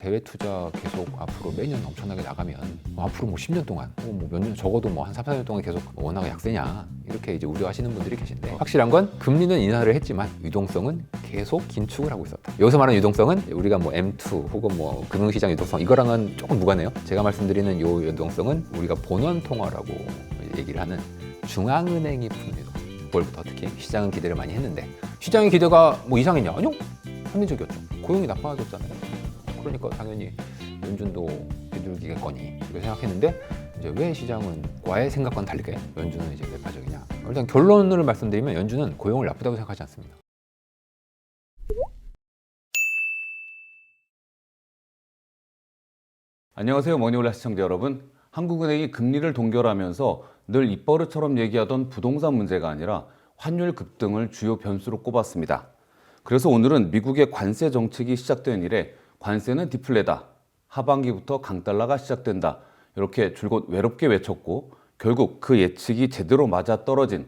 대외 투자 계속 앞으로 매년 엄청나게 나가면 앞으로 뭐 10년 동안 몇 년 적어도 뭐 한 3, 4년 동안 계속 원화가 약세냐 이렇게 이제 우려하시는 분들이 계신데, 확실한 건 금리는 인하를 했지만 유동성은 계속 긴축을 하고 있었다. 여기서 말하는 유동성은 우리가 뭐 M2 혹은 뭐 금융시장 유동성 이거랑은 조금 무관해요. 제가 말씀드리는 이 유동성은 우리가 본원 통화라고 얘기를 하는 중앙은행이 푸는 유동성. 9월부터 특히 시장은 기대를 많이 했는데, 시장의 기대가 뭐 이상했냐? 아니요, 합리적이었죠. 고용이 나빠졌잖아요. 그러니까 당연히 연준도 비둘기겠거니 이렇게 생각했는데, 이제 왜 시장은 과의 생각과는 다르게 연준은 이제 매파적이냐? 일단 결론을 말씀드리면 연준은 고용을 나쁘다고 생각하지 않습니다. 안녕하세요, 머니홀라 시청자 여러분. 한국은행이 금리를 동결하면서 늘 입버릇처럼 얘기하던 부동산 문제가 아니라 환율 급등을 주요 변수로 꼽았습니다. 그래서 오늘은 미국의 관세 정책이 시작된 이래 관세는 디플레다, 하반기부터 강달러가 시작된다, 이렇게 줄곧 외롭게 외쳤고 결국 그 예측이 제대로 맞아떨어진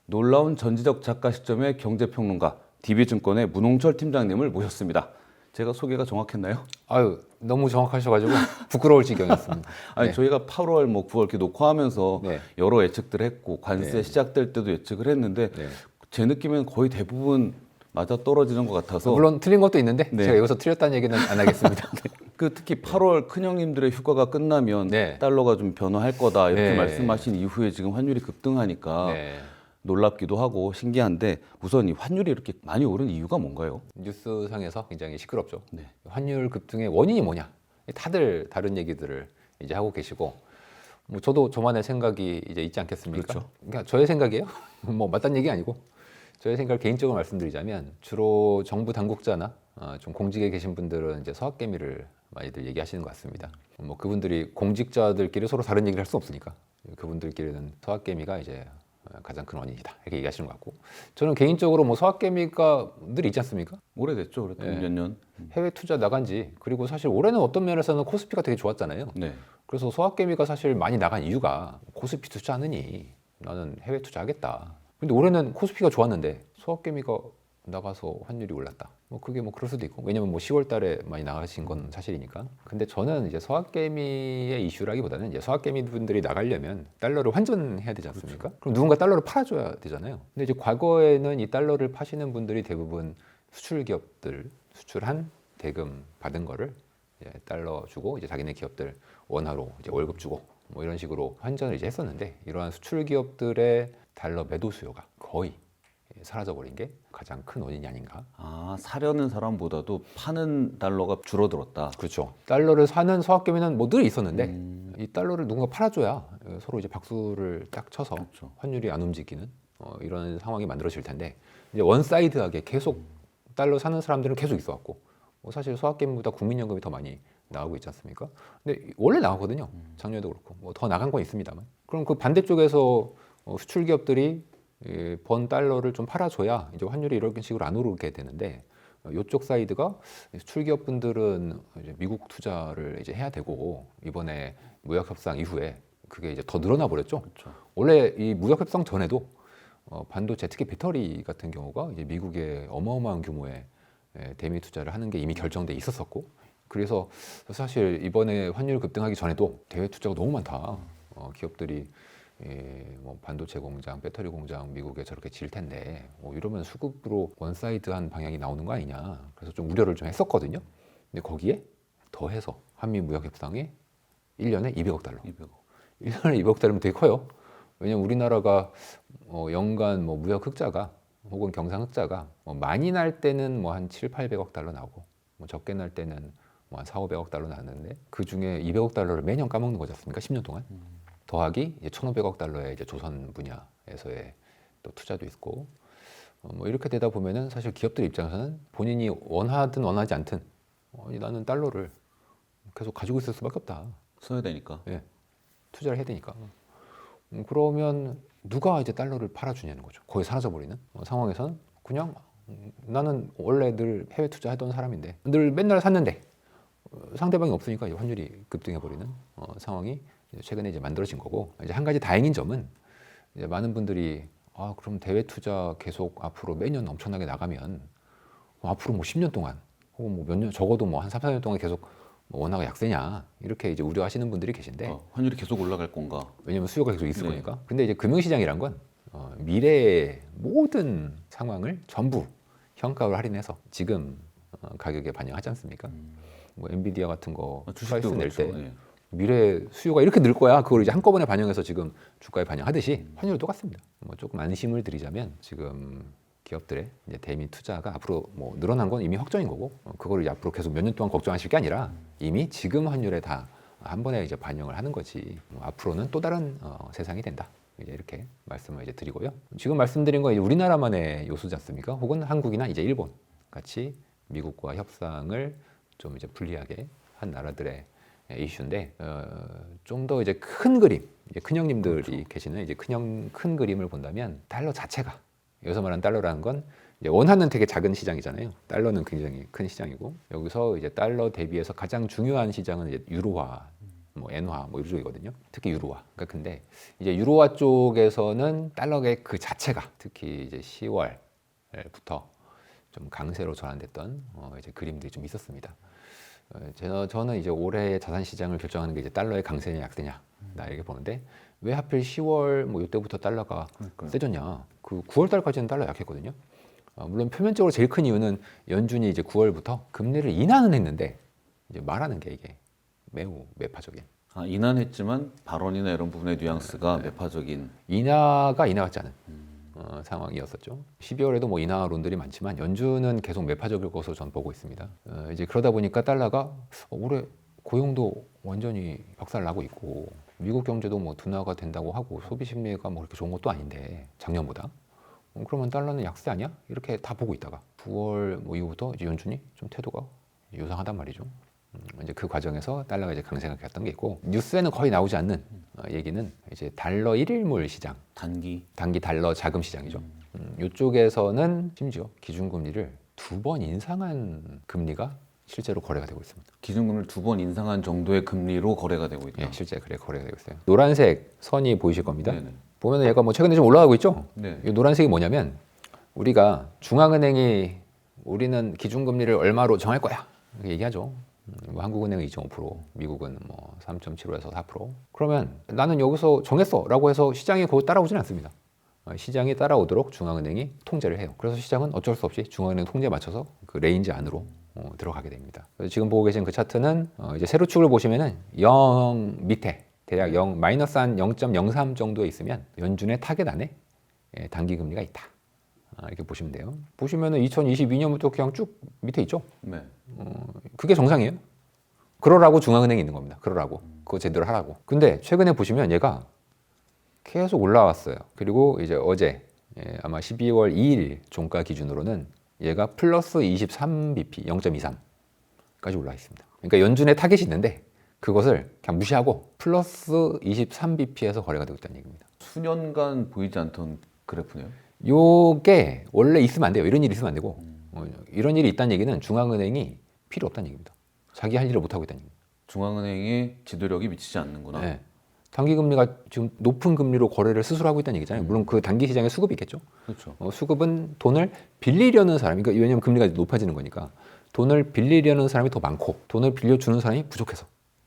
놀라운 전지적 작가 시점의 경제평론가 DB증권의 문홍철 팀장님을 모셨습니다. 제가 소개가 정확했나요? 아유, 너무 정확하셔가지고 부끄러울 지경이었습니다. 아니, 네. 저희가 8월, 9월 이렇게 녹화하면서 네. 여러 예측들을 했고 관세 네. 시작될 때도 예측을 했는데 네. 제 느낌엔 거의 대부분 맞아 떨어지는 것 같아서 물론 틀린 것도 있는데 네. 제가 여기서 틀렸다는 얘기는 안 하겠습니다. 그 특히 8월 큰형님들의 휴가가 끝나면 네. 달러가 좀 변화할 거다 이렇게 네. 말씀하신 이후에 지금 환율이 급등하니까 네. 놀랍기도 하고 신기한데, 우선 이 환율이 이렇게 많이 오른 이유가 뭔가요? 뉴스상에서 굉장히 시끄럽죠. 네. 환율 급등의 원인이 뭐냐? 다들 다른 얘기들을 이제 하고 계시고, 뭐 저도 저만의 생각이 이제 있지 않겠습니까? 그렇죠. 그러니까 저의 생각이에요. 뭐 맞다는 얘기 아니고 저의 생각을 개인적으로 말씀드리자면, 주로 정부 당국자나 좀 공직에 계신 분들은 이제 서학개미를 많이들 얘기하시는 것 같습니다. 뭐 그분들이 공직자들끼리 서로 다른 얘기를 할 수 없으니까 그분들끼리는 서학개미가 이제 가장 큰 원인이다 이렇게 얘기하시는 것 같고, 저는 개인적으로 뭐 서학개미가 늘 있지 않습니까? 오래됐죠, 그래도 네. 몇 년. 해외 투자 나간 지, 그리고 사실 올해는 어떤 면에서는 코스피가 되게 좋았잖아요. 네. 그래서 서학개미가 사실 많이 나간 이유가, 코스피 투자하느니 나는 해외 투자하겠다. 근데 올해는 코스피가 좋았는데 서학개미가 나가서 환율이 올랐다. 뭐 그게 뭐 그럴 수도 있고, 왜냐면 뭐 10월 달에 많이 나가신 건 사실이니까. 근데 저는 이제 서학개미의 이슈라기보다는, 이제 서학개미 분들이 나가려면 달러를 환전해야 되지 않습니까? 그렇죠. 그럼 누군가 달러를 팔아줘야 되잖아요. 근데 이제 과거에는 이 달러를 파시는 분들이 대부분 수출 기업들, 수출한 대금 받은 거를 이제 달러 주고 이제 자기네 기업들 원화로 이제 월급 주고 뭐 이런 식으로 환전을 이제 했었는데, 이러한 수출 기업들의 달러 매도 수요가 거의 사라져버린 게 가장 큰 원인이 아닌가. 아, 사려는 사람보다도 파는 달러가 줄어들었다. 그렇죠. 달러를 사는 서학개미는 뭐 늘 있었는데 이 달러를 누군가 팔아줘야 서로 이제 박수를 딱 쳐서 그렇죠. 환율이 안 움직이는 이런 상황이 만들어질 텐데, 이제 원사이드하게 계속 달러 사는 사람들은 계속 있어왔고, 사실 서학개미보다 국민연금이 더 많이 나오고 있지 않습니까? 근데 원래 나오거든요. 작년에도 그렇고 뭐 더 나간 건 있습니다만. 그럼 그 반대쪽에서 수출 기업들이 번 달러를 좀 팔아줘야 이제 환율이 이런 식으로 안 오르게 되는데, 이쪽 사이드가 수출 기업분들은 이제 미국 투자를 이제 해야 되고, 이번에 무역 협상 이후에 그게 이제 더 늘어나 버렸죠. 그렇죠. 원래 이 무역 협상 전에도 반도체, 특히 배터리 같은 경우가 이제 미국에 어마어마한 규모의 대미 투자를 하는 게 이미 결정돼 있었었고, 그래서 사실 이번에 환율 급등하기 전에도 대외 투자가 너무 많다. 기업들이 뭐 반도체 공장, 배터리 공장 미국에 저렇게 질 텐데 이러면 수급으로 원사이드한 방향이 나오는 거 아니냐. 그래서 좀 우려를 좀 했었거든요. 근데 거기에 더해서 한미 무역 협상에 1년에 200억 달러. 200억. 1년에 200억 달러면 되게 커요. 왜냐면 우리나라가 연간 뭐 무역 흑자가 혹은 경상 흑자가 많이 날 때는 뭐 한 7, 800억 달러 나오고, 뭐 적게 날 때는 뭐 한 4, 500억 달러 나는데, 그 중에 200억 달러를 매년 까먹는 거지 않습니까? 10년 동안. 더하기 이제 1,500억 달러의 이제 조선 분야에서의 또 투자도 있고, 뭐 이렇게 되다 보면은 사실 기업들 입장에서는 본인이 원하든 원하지 않든 나는 달러를 계속 가지고 있을 수밖에 없다. 써야 되니까. 예, 투자를 해야 되니까. 그러면 누가 이제 달러를 팔아주냐는 거죠. 거의 사라져버리는 상황에서는 그냥 나는 원래 늘 해외 투자하던 사람인데 늘 맨날 샀는데 상대방이 없으니까 이제 환율이 급등해버리는 상황이 최근에 이제 만들어진 거고, 이제 한 가지 다행인 점은 이제 많은 분들이 그럼 대외 투자 계속 앞으로 매년 엄청나게 나가면 앞으로 뭐 10년 동안 혹은 뭐 몇 년, 적어도 뭐 한 3, 4년 동안 계속 원화가 약세냐 이렇게 이제 우려하시는 분들이 계신데 환율이 계속 올라갈 건가? 왜냐면 수요가 계속 있을 네. 거니까. 근데 이제 금융시장이란 건 미래의 모든 상황을 전부 현가로 할인해서 지금 가격에 반영하지 않습니까? 뭐 엔비디아 같은 거 프라이스 주식도 낼 때 그렇죠. 예. 미래 수요가 이렇게 늘 거야. 그걸 이제 한꺼번에 반영해서 지금 주가에 반영하듯이 환율도 똑같습니다. 뭐 조금 안심을 드리자면 지금 기업들의 이제 대미 투자가 앞으로 뭐 늘어난 건 이미 확정인 거고 그거를 이제 앞으로 계속 몇 년 동안 걱정하실 게 아니라 이미 지금 환율에 다 한 번에 이제 반영을 하는 거지. 앞으로는 또 다른 세상이 된다. 이제 이렇게 말씀을 이제 드리고요. 지금 말씀드린 건 이제 우리나라만의 요소지 않습니까? 혹은 한국이나 이제 일본 같이 미국과 협상을 좀 이제 불리하게 한 나라들의 이슈인데 좀 더 이제 큰 그림, 이제 큰 형님들이 그렇죠. 계시는 이제 큰 그림을 본다면 달러 자체가 여기서 말하는 달러라는 건 이제 원화는 되게 작은 시장이잖아요. 달러는 굉장히 큰 시장이고 여기서 이제 달러 대비해서 가장 중요한 시장은 이제 유로화, 뭐 엔화 뭐 이쪽이거든요. 특히 유로화. 그러니까 근데 이제 유로화 쪽에서는 달러의 그 자체가 특히 이제 10월부터 좀 강세로 전환됐던 이제 그림들이 좀 있었습니다. 저는 이제 올해 자산 시장을 결정하는 게 이제 달러의 강세냐 약세냐 나 이렇게 보는데 왜 하필 10월 뭐 이때부터 달러가 그러니까요. 세졌냐? 그 9월 달까지는 달러 약했거든요. 물론 표면적으로 제일 큰 이유는 연준이 이제 9월부터 금리를 인하는 했는데 이제 말하는 게 이게 매우 매파적인. 인하했지만 발언이나 이런 부분의 뉘앙스가 매파적인. 인하가 인하 같지 않은 상황이었었죠. 12월에도 뭐 인하론들이 많지만 연준은 계속 매파적일 것으로 전 보고 있습니다. 이제 그러다 보니까 달러가 올해 고용도 완전히 박살나고 있고 미국 경제도 뭐 둔화가 된다고 하고 소비 심리가 뭐 그렇게 좋은 것도 아닌데 작년보다 그러면 달러는 약세 아니야? 이렇게 다 보고 있다가 9월 뭐 이후부터 이제 연준이 좀 태도가 요상하단 말이죠. 이제 그 과정에서 달러가 이제 강세가 갔던 게 있고 뉴스에는 거의 나오지 않는 얘기는 이제 달러 1일물 시장, 단기 달러 자금 시장이죠. 이쪽에서는 심지어 기준금리를 2번 인상한 금리가 실제로 거래가 되고 있습니다. 기준금리를 2번 인상한 정도의 금리로 거래가 되고 있다. 예, 실제 그래 거래가 되고 있어요. 노란색 선이 보이실 겁니다. 네네. 보면 얘가 뭐 최근에 좀 올라가고 있죠. 네. 이 노란색이 뭐냐면 우리가 중앙은행이 우리는 기준금리를 얼마로 정할 거야 이렇게 얘기하죠. 뭐 한국은행은 2.5%, 미국은 뭐 3.75에서 4%. 그러면 나는 여기서 정했어라고 해서 시장이 그거 따라오지는 않습니다. 시장이 따라오도록 중앙은행이 통제를 해요. 그래서 시장은 어쩔 수 없이 중앙은행 통제에 맞춰서 그 레인지 안으로 들어가게 됩니다. 그래서 지금 보고 계신 그 차트는 이제 세로축을 보시면은 0 밑에 대략 0 마이너스 한 0.03 정도에 있으면 연준의 타겟 안에 단기 금리가 있다. 이렇게 보시면 돼요. 보시면은 2022년부터 그냥 쭉 밑에 있죠. 네. 그게 정상이에요. 그러라고 중앙은행이 있는 겁니다. 그러라고. 그거 제대로 하라고. 근데 최근에 보시면 얘가 계속 올라왔어요. 그리고 이제 어제 아마 12월 2일 종가 기준으로는 얘가 플러스 23bp 0.23까지 올라 있습니다. 그러니까 연준의 타겟이 있는데 그것을 그냥 무시하고 플러스 23bp에서 거래가 되고 있다는 얘기입니다. 수년간 보이지 않던 그래프네요. 요게 원래 있으면 안 돼요. 이런 일이 있으면 안 되고 이런 일이 있다는 얘기는 중앙은행이 필요 없다는 얘기입니다. 자기 할 일을 못하고 있다는 얘기입니다. 중앙은행의 지도력이 미치지 않는구나. 네. 단기 금리가 지금 높은 금리로 거래를 스스로 하고 있다는 얘기잖아요. 물론 그 단기 시장에 수급이 있겠죠. 그렇죠. 수급은 돈을 빌리려는 사람이, 그러니까 왜냐하면 금리가 높아지는 거니까 돈을 빌리려는 사람이 더 많고 돈을 빌려주는 사람이 부족해서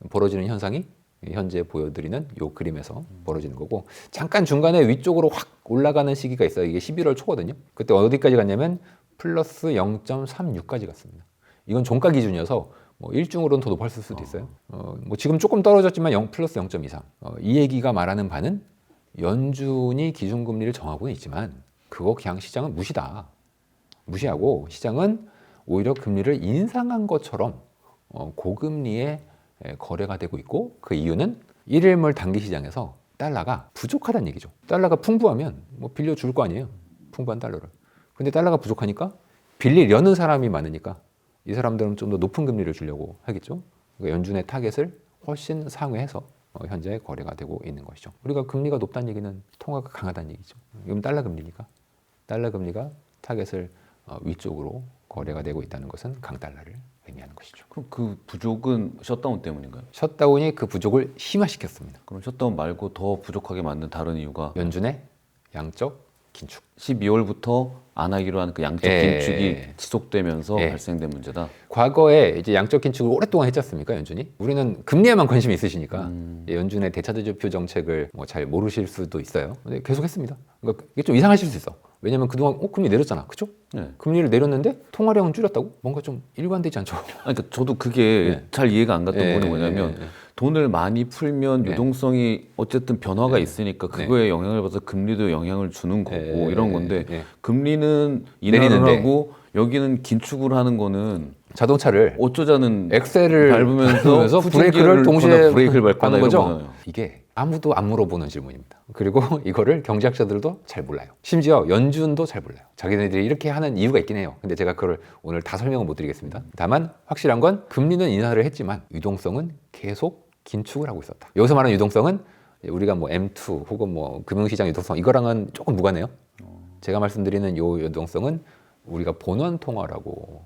벌어지는 현상이 현재 보여드리는 이 그림에서 벌어지는 거고 잠깐 중간에 위쪽으로 확 올라가는 시기가 있어요. 이게 11월 초거든요. 그때 어디까지 갔냐면 플러스 0.36까지 갔습니다. 이건 종가 기준이어서 뭐 일중으로는 더 높았을 수도 있어요. 뭐 지금 조금 떨어졌지만 0 플러스 0.23. 이 얘기가 말하는 바는 연준이 기준금리를 정하고는 있지만 그거 그냥 시장은 무시다. 무시하고 시장은 오히려 금리를 인상한 것처럼 고금리에 거래가 되고 있고 그 이유는 일일물 단기 시장에서 달러가 부족하다는 얘기죠. 달러가 풍부하면 뭐 빌려줄 거 아니에요. 풍부한 달러를. 근데 달러가 부족하니까 빌리려는 사람이 많으니까 이 사람들은 좀 더 높은 금리를 주려고 하겠죠. 그러니까 연준의 타겟을 훨씬 상회해서 현재 거래가 되고 있는 것이죠. 우리가 금리가 높다는 얘기는 통화가 강하다는 얘기죠. 이건 달러 금리니까. 달러 금리가 타겟을 위쪽으로 거래가 되고 있다는 것은 강달러를 의미하는 것이죠. 그럼 그 부족은 셧다운 때문인가요? 셧다운이 그 부족을 심화시켰습니다. 그럼 셧다운 말고 더 부족하게 만든 다른 이유가 연준의 양적 긴축. 12월부터 안 하기로 한 그 양적 예. 긴축이 지속되면서 예. 발생된 문제다. 과거에 이제 양적 긴축을 오랫동안 했지 않습니까, 연준이? 우리는 금리에만 관심이 있으시니까 예, 연준의 대차대조표 정책을 뭐 잘 모르실 수도 있어요. 근데 계속 했습니다. 그러니까 이게 좀 이상하실 수 있어. 왜냐면 그동안 금리 내렸잖아, 그죠? 네. 금리를 내렸는데 통화량은 줄였다고? 뭔가 좀 일관되지 않죠? 그러니까 저도 그게 네. 잘 이해가 안 갔던 예, 부분이 뭐냐면 예, 예. 돈을 많이 풀면 예. 유동성이 어쨌든 변화가 예. 있으니까 그거에 영향을 받아서 금리도 영향을 주는 거고 예, 이런 건데 예. 금리는 인하를 내리는데. 하고 여기는 긴축을 하는 거는 자동차를 어쩌자는 엑셀을 밟으면서 브레이크를 동시에 브레이크를 밟거나 하는 이런 거죠. 거잖아요. 이게 아무도 안 물어보는 질문입니다. 그리고 이거를 경제학자들도 잘 몰라요. 심지어 연준도 잘 몰라요. 자기네들이 이렇게 하는 이유가 있긴 해요. 근데 제가 그걸 오늘 다 설명을 못 드리겠습니다. 다만 확실한 건 금리는 인하를 했지만 유동성은 계속 긴축을 하고 있었다. 여기서 말하는 유동성은 우리가 뭐 M2 혹은 뭐 금융시장 유동성 이거랑은 조금 무관해요. 제가 말씀드리는 이 유동성은 우리가 본원 통화라고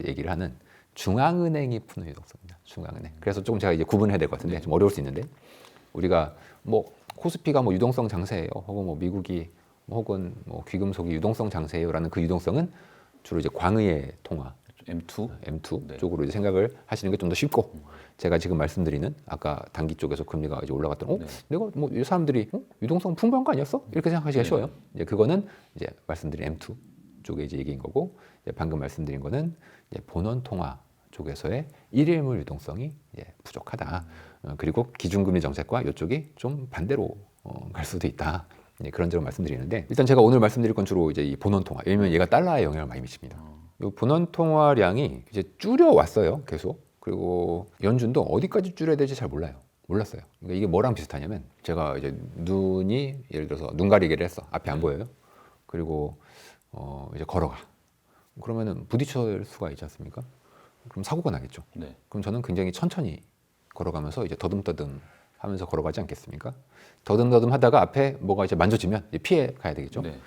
얘기를 하는 중앙은행이 푸는 유동성입니다. 중앙은행. 그래서 조금 제가 이제 구분해야 될 것 같은데 좀 어려울 수 있는데 우리가 뭐 코스피가 뭐 유동성 장세예요. 혹은 뭐 미국이 혹은 뭐 귀금속이 유동성 장세예요라는 그 유동성은 주로 이제 광의의 통화 M2 네. 쪽으로 이제 생각을 하시는 게 좀 더 쉽고 제가 지금 말씀드리는 아까 단기 쪽에서 금리가 이제 올라갔던 네. 내가 뭐 이 사람들이 유동성 풍부한 거 아니었어? 이렇게 생각하기가 네. 쉬워요. 이제 그거는 이제 말씀드린 M2 쪽에 이제 얘기인 거고 이제 방금 말씀드린 거는 이제 본원 통화 쪽에서의 일일물 유동성이 이제 부족하다. 그리고 기준금리 정책과 이쪽이 좀 반대로 갈 수도 있다. 이제 그런 점을 말씀드리는데 일단 제가 오늘 말씀드릴 건 주로 이제 이 본원 통화. 왜냐면 얘가 달러에 영향을 많이 미칩니다. 이 본원 통화량이 이제 줄여왔어요, 계속. 그리고 연준도 어디까지 줄여야 될지 잘 몰랐어요. 그러니까 이게 뭐랑 비슷하냐면 제가 이제 눈이 예를 들어서 눈 가리개를 했어. 앞이 안 보여요. 그리고 이제 걸어가. 그러면은 부딪힐 수가 있지 않습니까? 그럼 사고가 나겠죠. 네. 그럼 저는 굉장히 천천히 걸어가면서 이제 더듬더듬 하면서 걸어가지 않겠습니까? 더듬더듬 하다가 앞에 뭐가 이제 만져지면 이제 피해 가야 되겠죠. 네.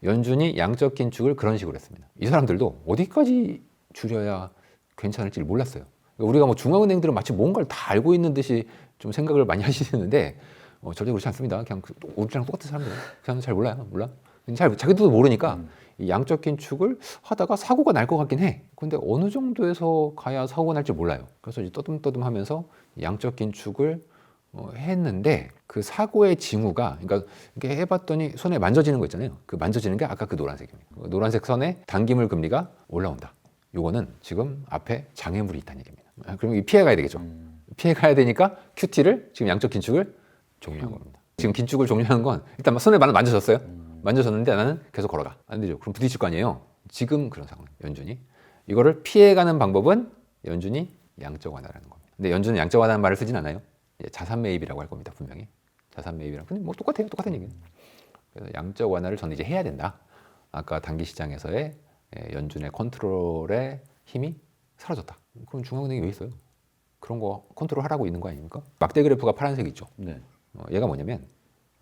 연준이 양적 긴축을 그런 식으로 했습니다. 이 사람들도 어디까지 줄여야 괜찮을지를 몰랐어요. 그러니까 우리가 뭐 중앙은행들은 마치 뭔가를 다 알고 있는 듯이 좀 생각을 많이 하시는데 절대 그렇지 않습니다. 그냥 우리랑 똑같은 사람들, 그냥 잘 몰라요. 몰라. 자기들도 모르니까 이 양적 긴축을 하다가 사고가 날 것 같긴 해. 근데 어느 정도에서 가야 사고가 날지 몰라요. 그래서 이제 떠듬떠듬하면서 양적 긴축을 했는데 그 사고의 징후가 그러니까 이렇게 해봤더니 손에 만져지는 거 있잖아요. 그 만져지는 게 아까 그 노란색입니다. 그 노란색 선에 단기물 금리가 올라온다. 요거는 지금 앞에 장애물이 있다는 얘기입니다. 그러면 피해 가야 되겠죠. 피해 가야 되니까 QT를 지금 양적 긴축을 종료한 겁니다. 지금 긴축을 종료한 건 일단 손에 만져졌어요. 만져졌는데 나는 계속 걸어가. 안 되죠. 그럼 부딪힐 거 아니에요. 지금 그런 상황. 연준이 이거를 피해가는 방법은 연준이 양적 완화라는 겁니다. 근데 연준은 양적 완화라는 말을 쓰진 않아요. 자산 매입이라고 할 겁니다. 분명히 자산 매입이라고. 근데 뭐 똑같아요. 똑같은 얘기예요. 그래서 양적 완화를 저는 이제 해야 된다. 아까 단기 시장에서의 연준의 컨트롤의 힘이 사라졌다. 그럼 중앙은행이 왜 있어요? 그런 거 컨트롤 하라고 있는 거 아닙니까? 막대 그래프가 파란색 있죠. 네. 얘가 뭐냐면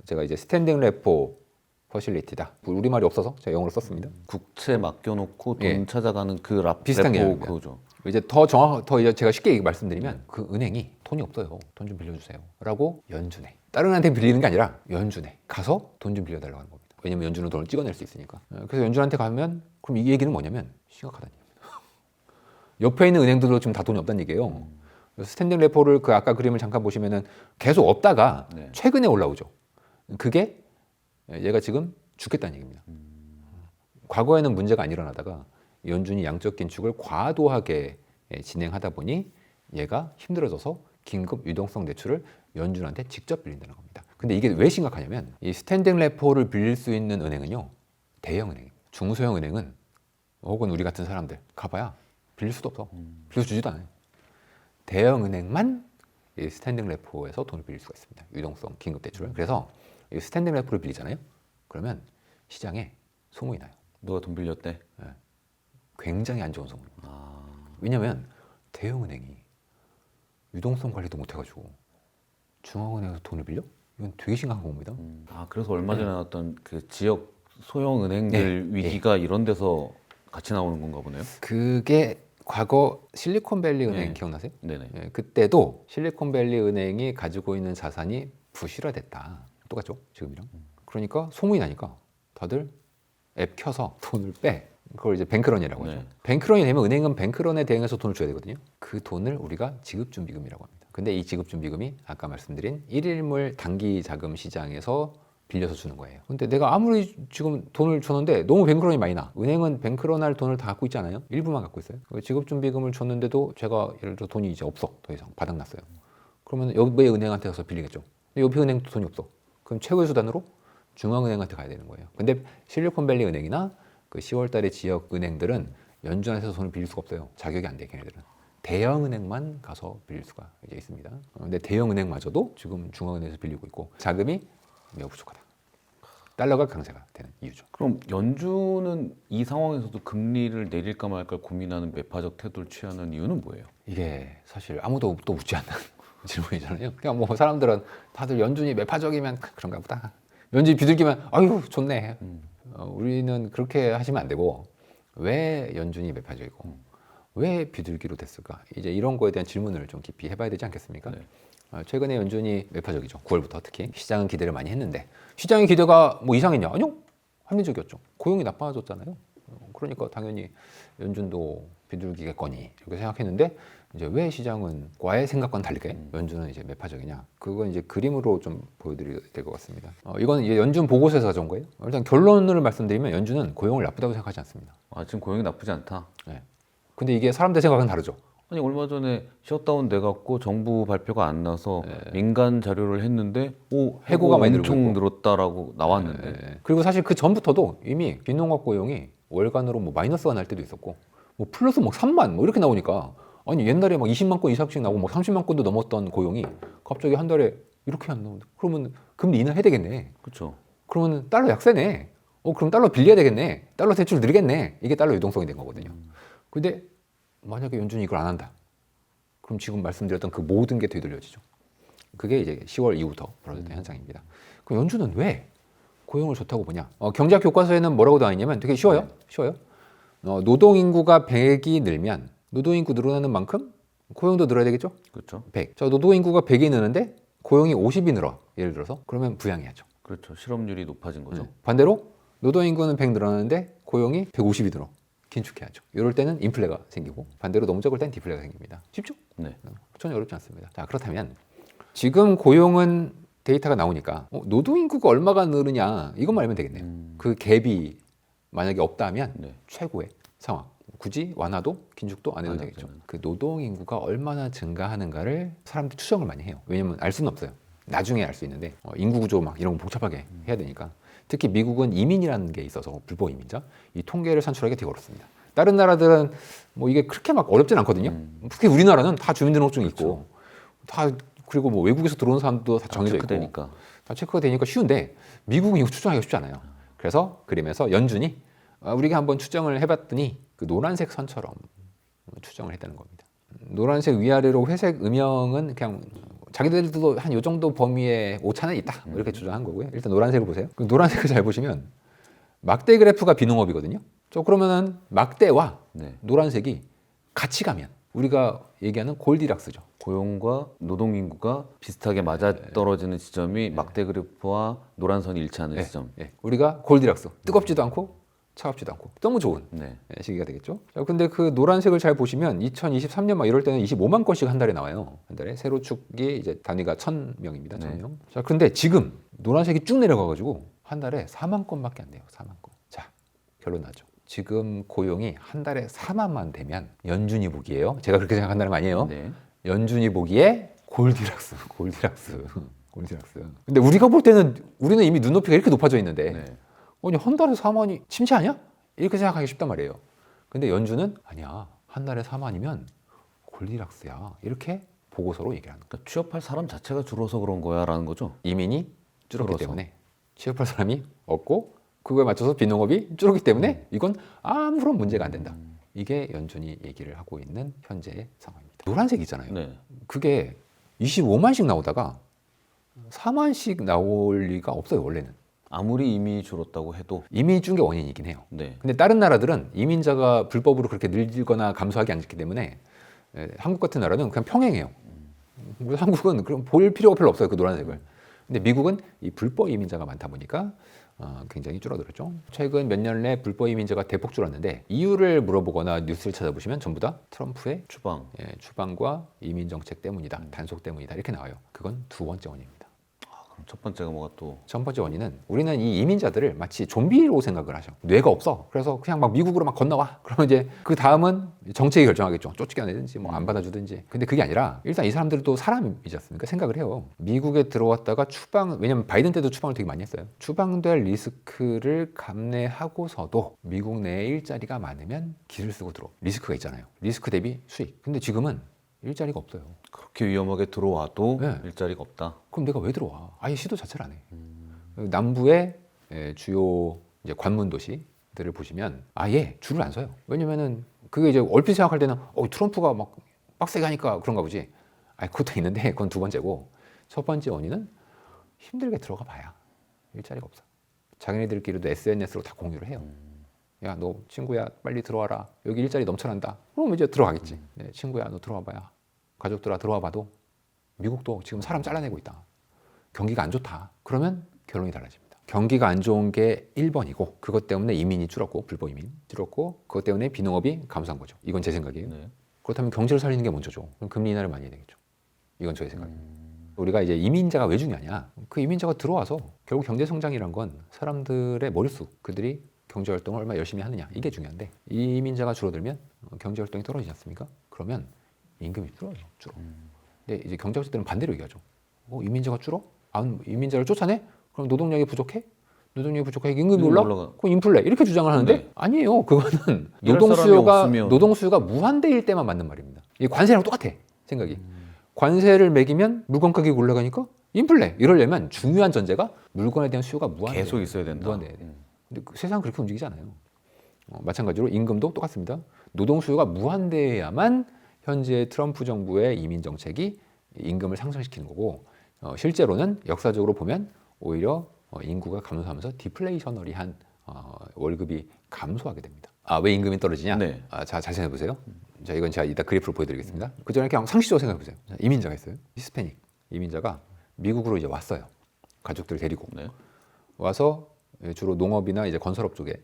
제가 이제 스탠딩 레포 퍼실리티다. 우리말이 없어서 제가 영어로 썼습니다. 국채 맡겨놓고 돈 예. 찾아가는 그 비슷한 레포 개념입니다. 그거죠. 이제 더 이제 제가 쉽게 말씀드리면 그 은행이 돈이 없어요. 돈 좀 빌려주세요.라고 연준에 다른 한테 빌리는 게 아니라 연준에 가서 돈 좀 빌려달라고 하는 겁니다. 왜냐면 연준은 돈을 찍어낼 수 있으니까. 그래서 연준한테 가면 그럼 이 얘기는 뭐냐면 심각하다는 얘기입니다. 옆에 있는 은행들도 지금 다 돈이 없다는 얘기예요. 스탠딩 레포를 그 아까 그림을 잠깐 보시면은 계속 없다가 네. 최근에 올라오죠. 그게 얘가 지금 죽겠다는 얘기입니다. 과거에는 문제가 안 일어나다가 연준이 양적 긴축을 과도하게 진행하다 보니 얘가 힘들어져서 긴급 유동성 대출을 연준한테 직접 빌린다는 겁니다. 근데 이게 왜 심각하냐면 이 스탠딩 레포를 빌릴 수 있는 은행은요 대형 은행입니다. 중소형 은행은 혹은 우리 같은 사람들 가봐야 빌릴 수도 없어. 빌려주지도 않아요. 대형 은행만 이 스탠딩 레포에서 돈을 빌릴 수가 있습니다. 유동성 긴급 대출을. 그래서 이 스탠딩 레포를 빌리잖아요. 그러면 시장에 소문이 나요. 누가 돈 빌렸대? 굉장히 안 좋은 소문. 왜냐하면 대형 은행이 유동성 관리도 못해가지고 중앙은행에서 돈을 빌려? 이건 되게 심각한 겁니다. 그래서 얼마 전에 나왔던 그 지역 소형 은행들 네. 위기가 이런 데서 같이 나오는 건가 보네요. 그게 과거 실리콘밸리 은행 네. 기억나세요? 네네. 그때도 실리콘밸리 은행이 가지고 있는 자산이 부실화됐다. 똑같죠? 지금이랑. 그러니까 소문이 나니까 다들 앱 켜서 돈을 빼. 그걸 이제 뱅크런이라고 하죠. 네. 뱅크런이 되면 은행은 뱅크런에 대응해서 돈을 줘야 되거든요. 그 돈을 우리가 지급준비금이라고 합니다. 근데 이 지급준비금이 아까 말씀드린 1일물 단기 자금 시장에서 빌려서 주는 거예요. 근데 내가 아무리 지금 돈을 줬는데 너무 뱅크런이 많이 나. 은행은 뱅크런 할 돈을 다 갖고 있잖아요. 일부만 갖고 있어요. 지급준비금을 줬는데도 제가 예를 들어 돈이 이제 없어. 더 이상 바닥났어요. 그러면 옆에 은행한테 가서 빌리겠죠. 근데 옆에 은행도 돈이 없어. 그럼 최고의 수단으로 중앙은행한테 가야 되는 거예요. 근데 실리콘밸리 은행이나 그 10월달에 지역 은행들은 연준에서 돈을 빌릴 수가 없어요. 자격이 안 돼, 걔네들은. 대형 은행만 가서 빌릴 수가 이제 있습니다. 근데 대형 은행마저도 지금 중앙은행에서 빌리고 있고 자금이 매우 부족하다. 달러가 강세가 되는 이유죠. 그럼 연준은 이 상황에서도 금리를 내릴까 말까 고민하는 매파적 태도를 취하는 이유는 뭐예요? 이게 사실 아무도 또 묻지 않는 질문이잖아요. 그냥 뭐 사람들은 다들 연준이 매파적이면 그런가 보다. 연준이 비둘기면 아유 좋네. 우리는 그렇게 하시면 안 되고 왜 연준이 매파적이고 왜 비둘기로 됐을까? 이제 이런 거에 대한 질문을 좀 깊이 해봐야 되지 않겠습니까? 네. 최근에 연준이 매파적이죠. 9월부터 특히 시장은 기대를 많이 했는데 시장의 기대가 뭐 이상했냐? 아니요, 합리적이었죠. 고용이 나빠졌잖아요. 그러니까 당연히 연준도 비둘기겠거니 이렇게 생각했는데 이제 왜 시장은 과의 생각과는 다르게 연준은 이제 매파적이냐? 그건 이제 그림으로 좀 보여드려야 될 것 같습니다. 이건 이제 연준 보고서에서 가져온 거예요. 일단 결론을 말씀드리면 연준은 고용을 나쁘다고 생각하지 않습니다. 아, 지금 고용이 나쁘지 않다. 네. 근데 이게 사람들 생각은 다르죠. 아니 얼마 전에 셧다운 돼갖고 정부 발표가 안 나서 민간 자료를 했는데 해고가 많이 엄청 늘었다라고 나왔는데 그리고 사실 그 전부터도 이미 빈농업 고용이 월간으로 뭐 마이너스가 날 때도 있었고 뭐 플러스 뭐 3만 뭐 이렇게 나오니까 아니 옛날에 막 20만 건 이상씩 나오고 막 30만 건도 넘었던 고용이 갑자기 한 달에 이렇게 안 나온다. 그러면 금리 인하해야 되겠네. 그렇죠. 그러면 달러 약세네. 그럼 달러 빌려야 되겠네. 달러 대출 늘겠네. 이게 달러 유동성이 된 거거든요. 근데 만약에 연준이 이걸 안 한다. 그럼 지금 말씀드렸던 그 모든 게 되돌려지죠. 그게 이제 10월 이후부터 벌어졌던 현상입니다. 그럼 연준은 왜 고용을 좋다고 보냐? 경제학 교과서에는 뭐라고 나와 있냐면 되게 쉬워요. 쉬워요. 노동 인구가 100이 늘면 노동 인구 늘어나는 만큼 고용도 늘어야 되겠죠? 그렇죠. 100. 자, 노동 인구가 100이 느는데 고용이 50이 늘어. 예를 들어서 그러면 부양해야죠. 그렇죠. 실업률이 높아진 거죠. 반대로 노동 인구는 100 늘어나는데 고용이 150이 늘어. 긴축해야죠. 이럴 때는 인플레가 생기고 반대로 너무 적을 땐 디플레가 생깁니다. 쉽죠? 네. 전혀 어렵지 않습니다. 자, 그렇다면 지금 고용은 데이터가 나오니까 노동인구가 얼마가 늘으냐 이것만 알면 되겠네요. 그 갭이 만약에 없다면 네. 최고의 상황. 굳이 완화도 긴축도 안 해도 안 되겠죠. 해도 그 노동인구가 얼마나 증가하는가를 사람들이 추정을 많이 해요. 왜냐면 알 수는 없어요. 나중에 알 수 있는데 인구 구조 막 이런 거 복잡하게 해야 되니까. 특히 미국은 이민이라는 게 있어서 불법 이민자 이 통계를 산출하기가 되게 어렵습니다. 다른 나라들은 뭐 이게 그렇게 막 어렵진 않거든요. 특히 우리나라는 다 주민등록증이 있고 다 그리고 뭐 외국에서 들어온 사람도 다 정해져 있고 체크되니까. 다 체크가 되니까 쉬운데 미국은 이거 추정하기가 쉽지 않아요. 그래서 그림에서 연준이 우리가 한번 추정을 해봤더니 그 노란색 선처럼 추정을 했다는 겁니다. 노란색 위아래로 회색 음영은 그냥 자기들도 한 요 정도 범위의 오차는 있다 이렇게 추정한 거고요. 일단 노란색을 보세요. 그 노란색을 잘 보시면 막대 그래프가 비농업이거든요. 그러면은 막대와 네. 노란색이 같이 가면 우리가 얘기하는 골디락스죠. 고용과 노동 인구가 비슷하게 맞아 떨어지는 지점이 막대 그래프와 노란 선이 일치하는 지점. 우리가 골디락스 뜨겁지도 않고 차갑지도 않고 너무 좋은 네. 시기가 되겠죠. 자, 근데 그 노란색을 잘 보시면 2023년 막 이럴 때는 25만 건씩 한 달에 나와요. 한 달에 세로 축이 이제 단위가 1,000명입니다. 1,000명. 자, 근데 지금 노란색이 쭉 내려가가지고 한 달에 4만 건밖에 안 돼요. 4만 건. 자, 결론 나죠. 지금 고용이 한 달에 4만만 되면 연준이 보기에요. 제가 그렇게 생각한다는 거 아니에요. 네. 연준이 보기에 골디락스. 근데 우리가 볼 때는 우리는 이미 눈높이가 이렇게 높아져 있는데 네. 아니 한 달에 4만이 침체 아니야? 이렇게 생각하기 쉽단 말이에요. 근데 연준은 아니야. 한 달에 4만이면 골디락스야. 이렇게 보고서로 얘기를 하는 거예요. 그러니까 취업할 사람 자체가 줄어서 그런 거야라는 거죠. 이민이 줄었기 줄어서. 때문에 취업할 사람이 없고 그거에 맞춰서 빈농업이 줄었기 때문에 이건 아무런 문제가 안 된다. 이게 연준이 얘기를 하고 있는 현재의 상황입니다. 노란색이잖아요. 네. 그게 25만씩 나오다가 4만씩 나올 리가 없어요. 원래는. 아무리 이미 줄었다고 해도 이민이 준 게 원인이긴 해요. 네. 근데 다른 나라들은 이민자가 불법으로 그렇게 늘거나 감소하지 않기 때문에 한국 같은 나라는 그냥 평행해요. 그래서 한국은 그럼 볼 필요가 별로 없어요. 그 노란색을. 근데 미국은 이 불법 이민자가 많다 보니까 굉장히 줄어들었죠. 최근 몇 년 내 불법 이민자가 대폭 줄었는데 이유를 물어보거나 뉴스를 찾아보시면 전부 다 트럼프의 추방과 이민 정책 때문이다, 단속 때문이다 이렇게 나와요. 그건 두 번째 원인입니다. 그럼 첫 번째가 뭐가 또? 첫 번째 원인은 우리는 이 이민자들을 마치 좀비로 생각을 하죠. 뇌가 없어. 그래서 그냥 막 미국으로 막 건너와. 그러면 이제 그 다음은 정책이 결정하겠죠. 쫓겨내든지 뭐 안 받아주든지. 근데 그게 아니라 일단 이 사람들도 사람이지 않습니까? 생각을 해요. 미국에 들어왔다가 왜냐면 바이든 때도 추방을 되게 많이 했어요. 추방될 리스크를 감내하고서도 미국 내에 일자리가 많으면 길을 쓰고 들어오. 리스크가 있잖아요. 리스크 대비 수익. 근데 지금은 일자리가 없어요. 그렇게 위험하게 들어와도 네. 일자리가 없다. 그럼 내가 왜 들어와? 아예 시도 자체를 안 해. 남부의 주요 이제 관문 도시들을 보시면 아예 줄을 안 서요. 왜냐면은 그게 이제 얼핏 생각할 때는 트럼프가 막 빡세게 하니까 그런가 보지. 그것도 있는데 그건 두 번째고 첫 번째 원인은 힘들게 들어가 봐야 일자리가 없어. 자기네들끼리도 SNS로 다 공유를 해요. 야, 너 친구야 빨리 들어와라. 여기 일자리 넘쳐난다. 그럼 이제 들어가겠지. 네, 친구야 너 들어와 봐야. 가족들아 들어와 봐도 미국도 지금 사람 잘라내고 있다. 경기가 안 좋다. 그러면 결론이 달라집니다. 경기가 안 좋은 게 1번이고 그것 때문에 이민이 줄었고 불법 이민 줄었고 그것 때문에 비농업이 감소한 거죠. 이건 제 생각이에요. 네. 그렇다면 경제를 살리는 게 먼저죠. 그럼 금리 인하를 많이 해야 되겠죠. 이건 저의 생각입니다. 우리가 이제 이민자가 왜 중요하냐? 그 이민자가 들어와서 결국 경제 성장이란 건 사람들의 머릿속 그들이 경제 활동을 얼마나 열심히 하느냐 이게 중요한데 이민자가 줄어들면 경제 활동이 떨어지지 않습니까? 그러면 임금이 줄어. 근데 이제 경제학자들은 반대로 얘기하죠. 이민자가 줄어? 이민자를 쫓아내? 그럼 노동력이 부족해? 노동력이 부족해? 임금이 올라? 그럼 인플레 이렇게 주장을 하는데 네. 아니에요. 그거는 일할 사람이 없으면. 노동수요가 무한대일 때만 맞는 말입니다. 이 관세랑 똑같아 생각이. 관세를 매기면 물건 가격이 올라가니까 인플레. 이러려면 중요한 전제가 물건에 대한 수요가 무한대. 계속 있어야 된다. 무한대야 돼. 근데 세상은 그렇게 움직이잖아요. 마찬가지로 임금도 똑같습니다. 노동 수요가 무한대해야만 현재 트럼프 정부의 이민 정책이 임금을 상승시키는 거고 실제로는 역사적으로 보면 오히려 인구가 감소하면서 디플레이셔너리한 월급이 감소하게 됩니다. 왜 임금이 떨어지냐? 네. 자, 잘 생각해 보세요. 자, 이건 제가 이따 그래프로 보여드리겠습니다. 그 전에 그냥 상식적으로 생각해 보세요. 이민자가 있어요. 히스패닉 이민자가 미국으로 이제 왔어요. 가족들 데리고 네. 와서 주로 농업이나 이제 건설업 쪽에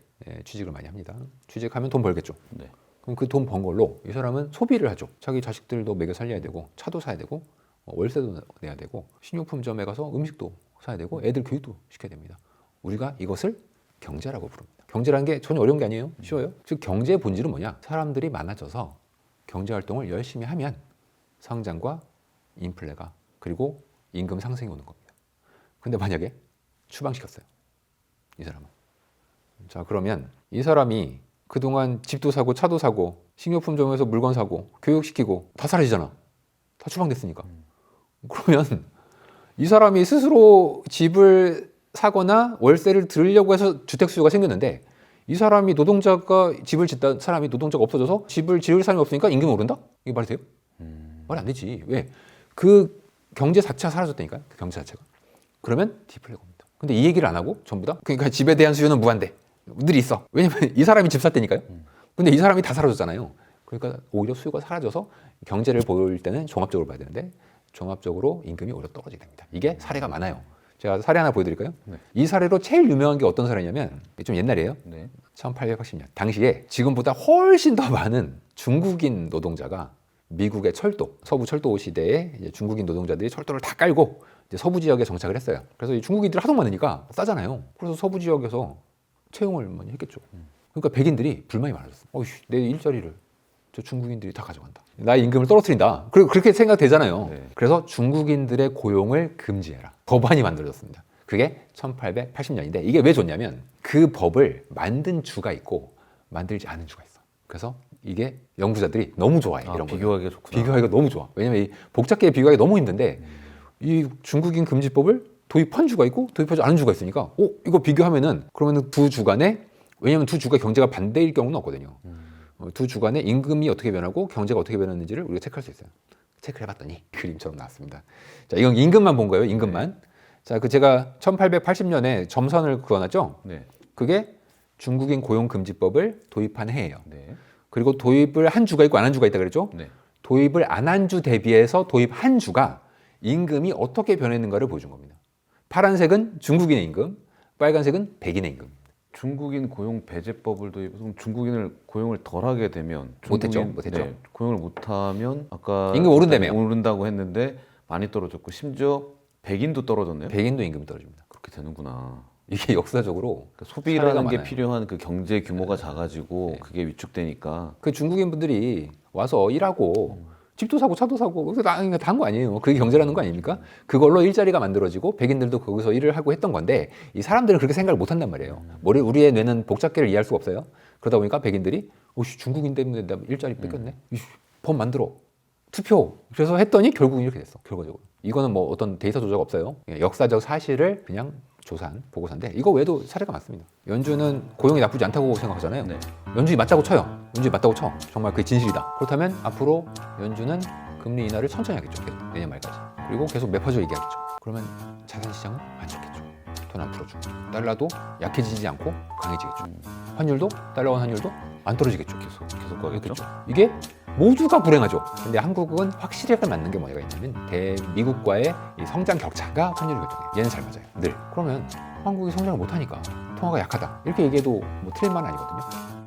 취직을 많이 합니다. 취직하면 돈 벌겠죠. 네. 그럼 그 돈 번 걸로 이 사람은 소비를 하죠. 자기 자식들도 먹여 살려야 되고 차도 사야 되고 월세도 내야 되고 식료품점에 가서 음식도 사야 되고 애들 교육도 시켜야 됩니다. 우리가 이것을 경제라고 부릅니다. 경제라는 게 전혀 어려운 게 아니에요. 쉬워요. 즉 경제의 본질은 뭐냐? 사람들이 많아져서 경제 활동을 열심히 하면 성장과 인플레가 그리고 임금 상승이 오는 겁니다. 근데 만약에 추방시켰어요. 이 사람은. 자, 그러면 이 사람이 그동안 집도 사고 차도 사고 식료품점에서 물건 사고 교육시키고 다 사라지잖아. 다 추방됐으니까. 그러면 이 사람이 스스로 집을 사거나 월세를 들으려고 해서 주택 수요가 생겼는데 이 사람이 노동자가 집을 짓다 사람이 노동자가 없어져서 집을 지을 사람이 없으니까 임금이 오른다? 이게 말이 돼요? 말이 안 되지. 왜? 그 경제 자체가 사라졌다니까요. 그 경제 자체가. 그러면 디플레가 옵니다. 근데 이 얘기를 안 하고 전부 다 그러니까 집에 대한 수요는 무한대. 늘 있어. 왜냐면 이 사람이 집 샀다니까요. 근데 이 사람이 다 사라졌잖아요. 그러니까 오히려 수요가 사라져서 경제를 볼 때는 종합적으로 봐야 되는데 종합적으로 임금이 오히려 떨어지게 됩니다. 이게 사례가 많아요. 제가 사례 하나 보여드릴까요? 네. 이 사례로 제일 유명한 게 어떤 사례냐면 좀 옛날이에요. 네. 1880년. 당시에 지금보다 훨씬 더 많은 중국인 노동자가 미국의 철도, 서부 철도 시대에 이제 중국인 노동자들이 철도를 다 깔고 이제 서부 지역에 정착을 했어요. 그래서 이 중국인들이 하도 많으니까 싸잖아요. 그래서 서부 지역에서 채용을 많이 했겠죠. 그러니까 백인들이 불만이 많아졌어. 내 일자리를 저 중국인들이 다 가져간다. 나의 임금을 떨어뜨린다. 그렇게 생각되잖아요. 네. 그래서 중국인들의 고용을 금지해라. 법안이 만들어졌습니다. 그게 1880년인데 이게 왜 좋냐면 그 법을 만든 주가 있고 만들지 않은 주가 있어. 그래서 이게 연구자들이 너무 좋아해. 이런 거. 비교하기가 좋구나. 비교하기가 너무 좋아. 왜냐면 이 복잡하게 비교하기 너무 힘든데 이 중국인 금지법을 도입한 주가 있고 도입하지 않은 주가 있으니까 이거 비교하면은 그러면은 두 주 간에 왜냐면 두 주가 경제가 반대일 경우는 없거든요. 두 주 간에 임금이 어떻게 변하고 경제가 어떻게 변했는지를 우리가 체크할 수 있어요. 체크를 해봤더니 그림처럼 나왔습니다. 자, 이건 임금만 본 거예요. 임금만. 자, 제가 1880년에 점선을 그어놨죠. 네. 그게 중국인 고용금지법을 도입한 해예요. 네. 그리고 도입을 한 주가 있고 안 한 주가 있다 그랬죠. 네. 도입을 안 한 주 대비해서 도입한 주가 임금이 어떻게 변했는가를 보여준 겁니다. 파란색은 중국인의 임금, 빨간색은 백인의 임금. 중국인 고용 배제법을 도입해서 중국인을 고용을 덜하게 되면 못했죠. 네, 고용을 못하면 아까 임금 오른다며요. 오른다고 했는데 많이 떨어졌고 심지어 백인도 떨어졌네요. 백인도 임금이 떨어집니다. 그렇게 되는구나. 이게 역사적으로 그러니까 소비라는 사례가 게 많아요. 필요한 그 경제 규모가 작아지고 네. 그게 위축되니까 그 중국인 분들이 와서 일하고 집도 사고 차도 사고 그래서 다 한 거 아니에요. 그게 경제라는 거 아닙니까? 그걸로 일자리가 만들어지고 백인들도 거기서 일을 하고 했던 건데 이 사람들은 그렇게 생각을 못 한단 말이에요. 우리의 뇌는 복잡계를 이해할 수가 없어요. 그러다 보니까 백인들이 오씨 중국인 때문에 나 일자리 뺏겼네. 이씨, 법 만들어. 투표. 그래서 했더니 결국은 이렇게 됐어. 결과적으로. 이거는 뭐 어떤 데이터 조작 없어요. 역사적 사실을 그냥 조사한 보고서인데 이거 외에도 사례가 많습니다. 연준은 고용이 나쁘지 않다고 생각하잖아요. 네. 연준이 맞다고 쳐요. 연준이 맞다고 쳐. 정말 그게 진실이다. 그렇다면 앞으로 연준은 금리 인하를 천천히 하겠죠. 계속 내년 말까지. 그리고 계속 매퍼져 얘기하겠죠. 그러면 자산시장은 안 좋겠죠. 돈 안 풀어주고. 달러도 약해지지 않고 강해지겠죠. 환율도 달러와 환율도 안 떨어지겠죠. 계속 가겠죠. 이게 모두가 불행하죠. 근데 한국은 확실하게 맞는 게 뭐가 있냐면 미국과의 이 성장 격차가 환율을 결정해요. 얘는 잘 맞아요. 늘. 그러면 한국이 성장을 못하니까 통화가 약하다. 이렇게 얘기해도 뭐 틀린 말은 아니거든요.